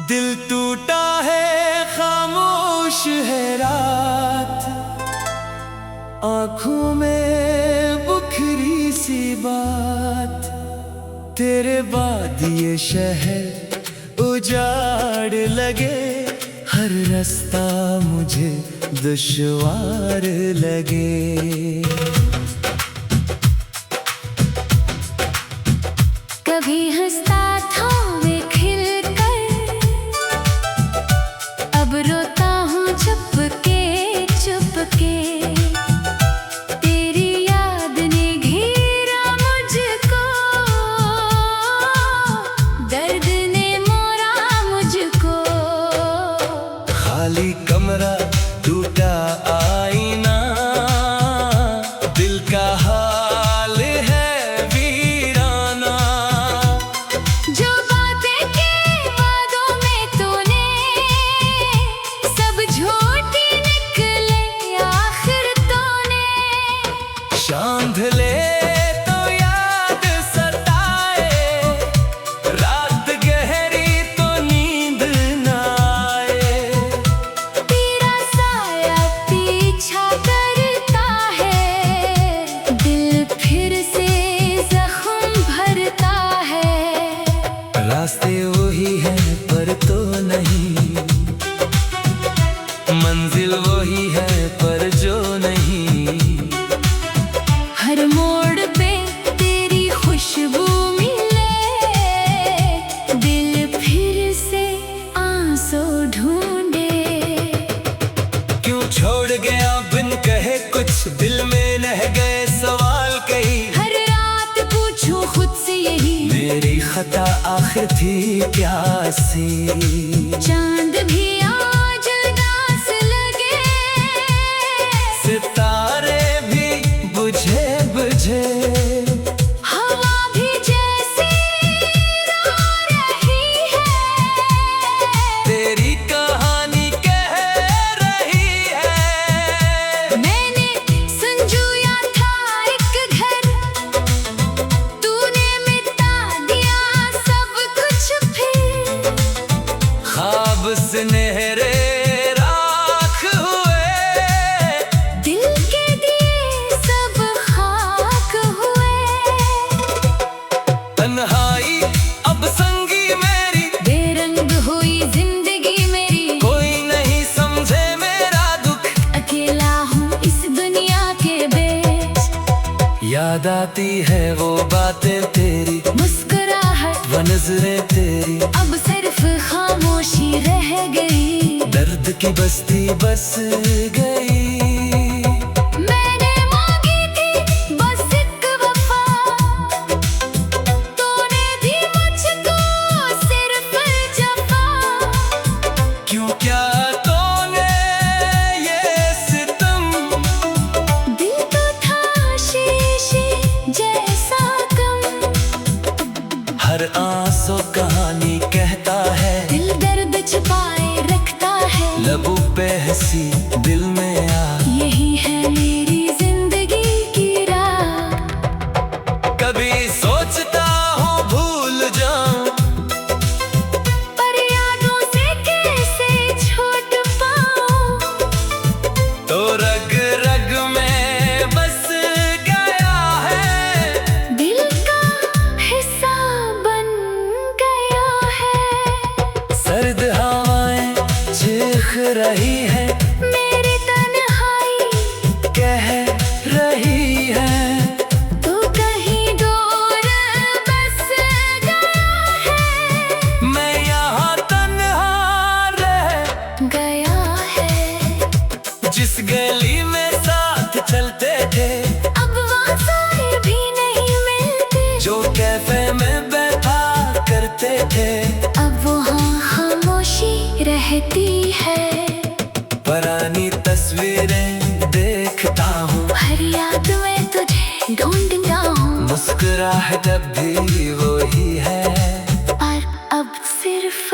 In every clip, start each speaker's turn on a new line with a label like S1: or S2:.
S1: दिल टूटा है, खामोश है रात, आंखों में बुखरी सी बात। तेरे बाद ये शहर उजाड़ लगे, हर रास्ता मुझे दुश्वार लगे।
S2: कभी हंसता था मैं खिलकर, अब रोता हूँ चुपके चुपके। तेरी याद ने घेरा मुझको, दर्द ने मोड़ा मुझको।
S1: खाली कमरा, टूटा आईना, दिल का हाल है वीराना।
S2: जो बातें की वादों में तूने, सब झूठी निकले आखिर तूने।
S1: चांद ले तो याद सताए, रात गहरी तो नींद न आए।
S2: तेरा साया पीछा करता है, दिल फिर से जख्म भरता है।
S1: रास्ते वही है पर तो नहीं, मंजिल वही है पर जो नहीं।
S2: हर मोड़ पे तेरी खुशबू मिले, दिल फिर से आंसू ढूंढे।
S1: क्यों छोड़ गया बिन कहे कुछ, दिल में रह गए सवाल कई।
S2: हर रात पूछूं खुद से यही,
S1: मेरी खता आखिर थी क्या सी।
S2: चांद भी आज उदास लगे,
S1: सितारे भी बुझे बुझे,
S2: हवा भी जैसी रो रही है।
S1: तेरी कहानी कह रही है।
S2: मैंने संजोया था एक घर, तूने मिटा दिया सब कुछ फिर।
S1: ख्वाब सुनहरे राख हुए,
S2: दिल के दिए सब खाक हुए।
S1: तन्हाई अब संगी मेरी,
S2: बेरंग हुई जिंदगी मेरी।
S1: कोई नहीं समझे मेरा दुख,
S2: अकेला हूँ इस दुनिया के बीच।
S1: याद आती है वो बातें तेरी,
S2: मुस्कुराहट
S1: वो नजरें तेरी।
S2: अब सिर्फ खामोशी रह गई,
S1: दर्द की बस्ती बस गई।
S2: मैंने मांगी थी बस एक वफा, तूने दी मुझको सिर्फ जफा।
S1: क्यों क्या तूने ये सितम,
S2: दिल तो था शीशे जैसा कम।
S1: हर आंसू कहानी कहता है,
S2: दिल दर्द छुपाए रखता है।
S1: लबों पे हंसी दिल में आ,
S2: यही है मेरी जिंदगी की राह।
S1: कभी सोचता हूँ भूल जाऊं,
S2: पर यादों से कैसे छूट पाऊं।
S1: तो रग रग में बस गया है,
S2: दिल का हिस्सा बन गया है।
S1: सर्द हवाएं चीख रही है,
S2: मेरी तन्हाई
S1: कह रही है।
S2: तू कहीं दूर बस गया है,
S1: मैं यहाँ तन्हा रह
S2: गया है।
S1: जिस गली में साथ चलते थे,
S2: अब वहाँ साए भी नहीं मिलते,
S1: जो कैफे में बैठा करते थे।
S2: अब वहाँ खामोशी रहती है।
S1: पुरानी तस्वीरें देखता हूँ,
S2: हर याद में तुझे ढूंढता हूँ।
S1: मुस्कुराहट अब भी वही है,
S2: पर अब सिर्फ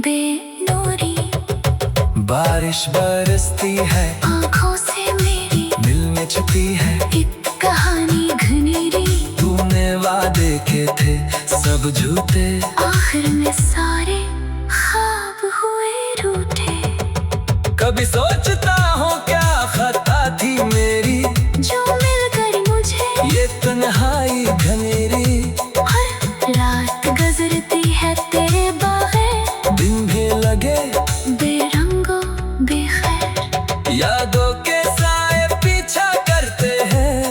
S2: बेनूरी
S1: बारिश बरसती है,
S2: आँखों से मेरी
S1: दिल में छुपी है
S2: एक कहानी घनेरी।
S1: तूने वादे के थे सब झूठे,
S2: आखिर में सारे ख्वाब हुए रूठे।
S1: कभी सोचता हूँ क्या खता थी मेरी,
S2: जो मिलकर मुझे
S1: ये तन्हाई घनेरी।
S2: हर रात गुजरती है तेरे बगैर,
S1: दिन भी लगे
S2: बेरंगो बेखैर।
S1: यादों के साए पीछा करते हैं,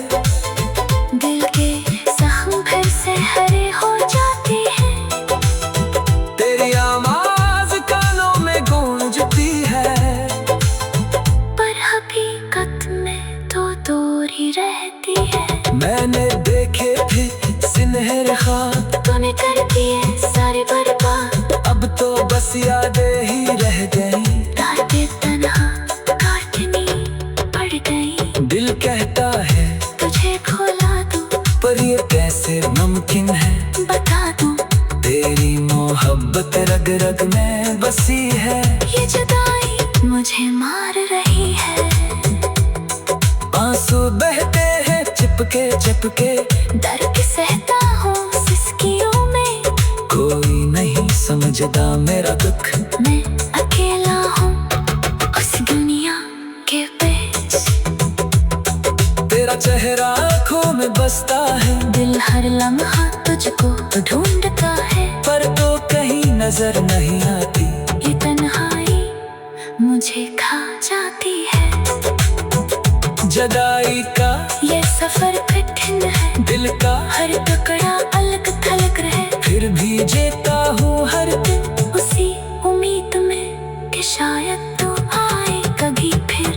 S2: दिल के जख्म फिर से हरे हो जाते हैं।
S1: तेरी आवाज कानों में गूंजती है,
S2: पर हकीकत में तो दूर ही रहती है।
S1: मैंने देखे थे सुनहरे ख्वाब,
S2: तूने कर दिए सारे बर्बाद।
S1: अब तो बस यादें ही रह गई,
S2: रातें तन्हा काटनी पड़ गई।
S1: दिल कहता है
S2: तुझे खोला दूं,
S1: पर ये कैसे मुमकिन है।
S2: बता दूं
S1: तेरी मोहब्बत रग रग में बसी है,
S2: ये जुदाई मुझे मार रही है।
S1: आंसू बहते हैं चिपके चिपके,
S2: डर के सहता हूँ सिसकियों में।
S1: कोई नहीं समझदा मेरा दुख,
S2: मैं अकेला हूँ उस दुनिया के बीच।
S1: तेरा चेहरा आँखों में बसता है,
S2: दिल हर लम्हा तुझको ढूंढता है।
S1: पर तो कहीं नजर नहीं आती।
S2: ये तन्हाई मुझे खा जाती है।
S1: जुदाई का
S2: ये सफर कठिन है,
S1: दिल का
S2: हर टुकड़ा अलग थलग रहे।
S1: फिर भी जीता हूँ हर दिन
S2: उसी उम्मीद में कि शायद तू आए कभी फिर।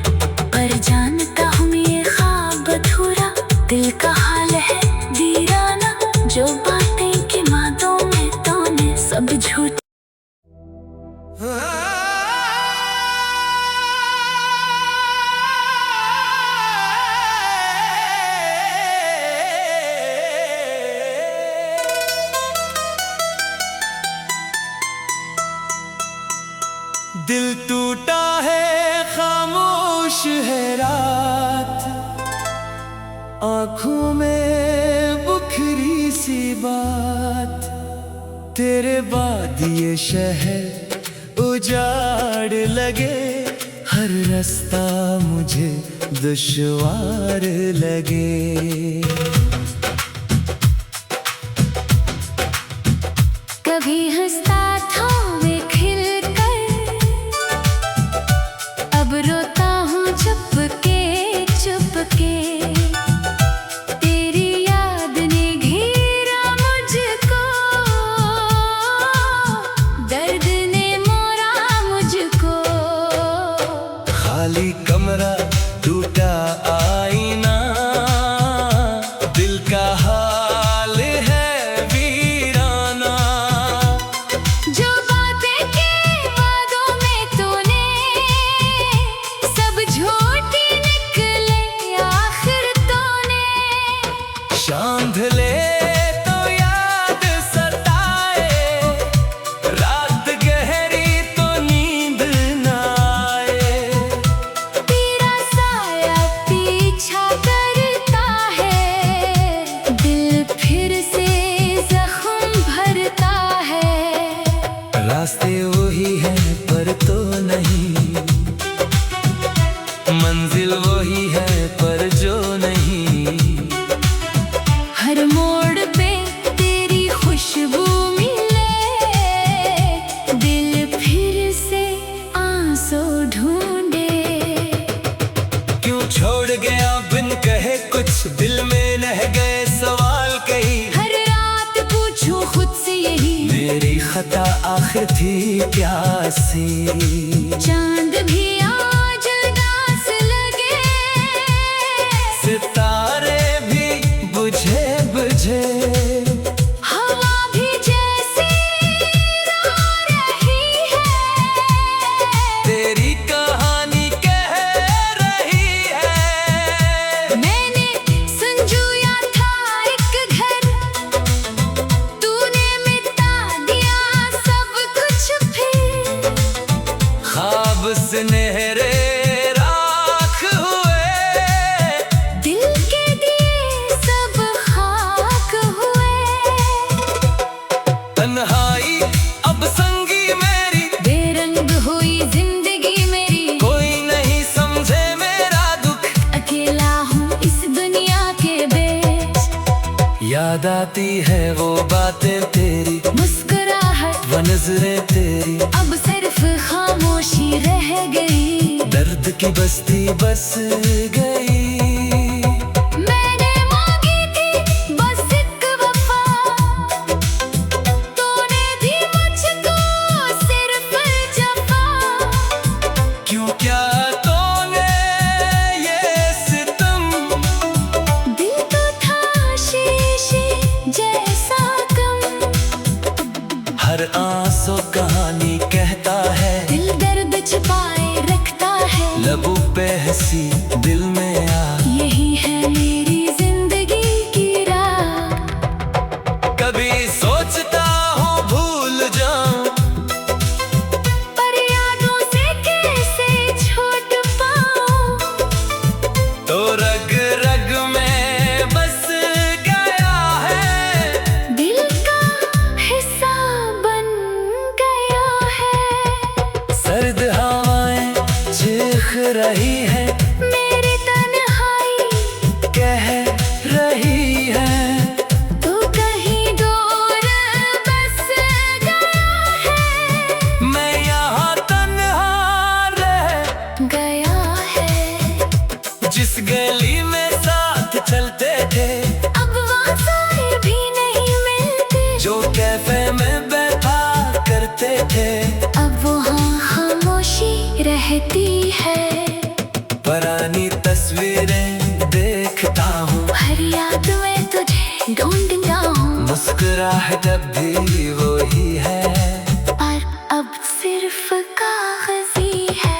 S2: पर जानता हूँ ये ख्वाब अधूरा, दिल का हाल है वीराना। जो बातें की बातों में तूने सब झूठ।
S1: दिल टूटा है खामोश है रात, आँखों में बुखरी सी बात। तेरे बाद ये शहर उजाड़ लगे, हर रास्ता मुझे दुश्वार लगे।
S2: कभी हंसता था वे खिलकर, अब रोता हूँ चुपके चुपके। तेरी याद ने घेरा मुझको, दर्द ने मोरा मुझको।
S1: खाली कमरा टूटा आईना, दिल का हाल है वीराना।
S2: जो बातें के वादों में तूने सब झूठी निकले आखिर तूने।
S1: शाम ढले तो याद सताए, रात गहरी तो नींद न आए।
S2: तेरा साया पीछा करता है, दिल फिर से जख्म भरता है।
S1: रास्ते वही है पर तो नहीं, मंजिल वही है पर जो नहीं।
S2: हर मोड़ पे तेरी खुशबू मिले, दिल फिर से आंसू ढूंढे।
S1: क्यों छोड़ गया बिन कहे कुछ, दिल में रह गए सवाल कई।
S2: हर रात पूछूं खुद से यही,
S1: मेरी खता आखिर थी क्या सी।
S2: चांद भी आज उदास लगे,
S1: सितारे भी बुझे बुझे,
S2: हवा भी जैसी रो रही है।
S1: तेरी कहानी कह रही है।
S2: मैंने संजोया था एक घर, तूने मिटा दिया सब कुछ फिर।
S1: दोहराती है वो बातें तेरी,
S2: मुस्कुराहट
S1: वो नजरें तेरी,
S2: अब सिर्फ खामोशी रह गई।
S1: दर्द की बस्ती बस गई।
S2: मैंने मांगी थी बस एक वफा, तूने दी मुझको सिर्फ जफा।
S1: क्यों क्या तूने ये सितम,
S2: दिल तो था शीशे जैसा कम।
S1: हर आंसू कहानी कहता है,
S2: दिल दर्द छिपाए रखता है।
S1: लबों पे हंसी दिल में आ,
S2: यही है मेरी जिंदगी की राह।
S1: कभी सोचता हूँ भूल जाऊं,
S2: पर यादों से कैसे छूट पाऊं।
S1: तो रग रग में बस गया है,
S2: दिल का हिस्सा बन गया है।
S1: सर्द हवाएं चीख रही है,
S2: मेरी तन्हाई
S1: कह रही है,
S2: तू कहीं दूर बस गया है।
S1: मैं यहाँ तन्हा रह
S2: गया है।
S1: जिस गली में साथ चलते थे,
S2: अब वफाएं भी नहीं मिलते।
S1: जो कैफे में बैठा करते थे,
S2: अब वहाँ खामोशी रहती है।
S1: पुरानी तस्वीरें देखता हूँ,
S2: हर याद में तुझे ढूंढता हूँ।
S1: मुस्कुराहट अब भी वही है,
S2: पर अब सिर्फ कागजी है।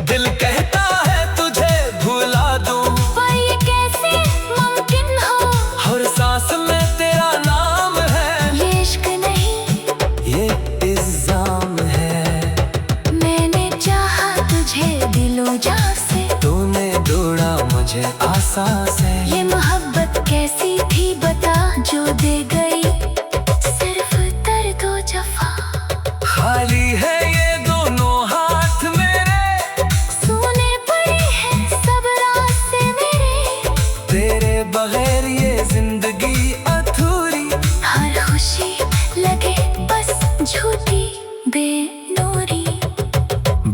S1: दिल कहता है तुझे भुला दूं,
S2: पर ये कैसे मुमकिन हो।
S1: हर सांस में तेरा नाम है,
S2: ये इश्क नहीं
S1: ये इल्जाम है।
S2: मैंने चाहा तुझे दिलो जान से,
S1: तूने दौड़ा मुझे आसां से।
S2: ये मोहब्बत कैसी थी बता जो दे गई सिर्फ दर्द और जफा।
S1: खाली है ये दोनों हाथ मेरे,
S2: सुने पड़े हैं सब रास्ते मेरे।
S1: तेरे बगैर ये जिंदगी अधूरी।
S2: हर खुशी लगे बस झूठी बेनूरी।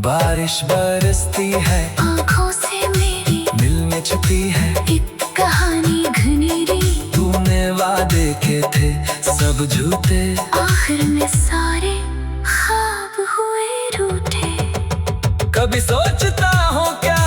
S1: बारिश बरसती है,
S2: आँखों से मेरी
S1: दिल में छुपी है,
S2: एक कहानी घनेरी।
S1: तूने वादे के थे सब झूठे,
S2: आखिर में सारे ख्वाब हुए रूठे।
S1: कभी सोचता हूँ क्या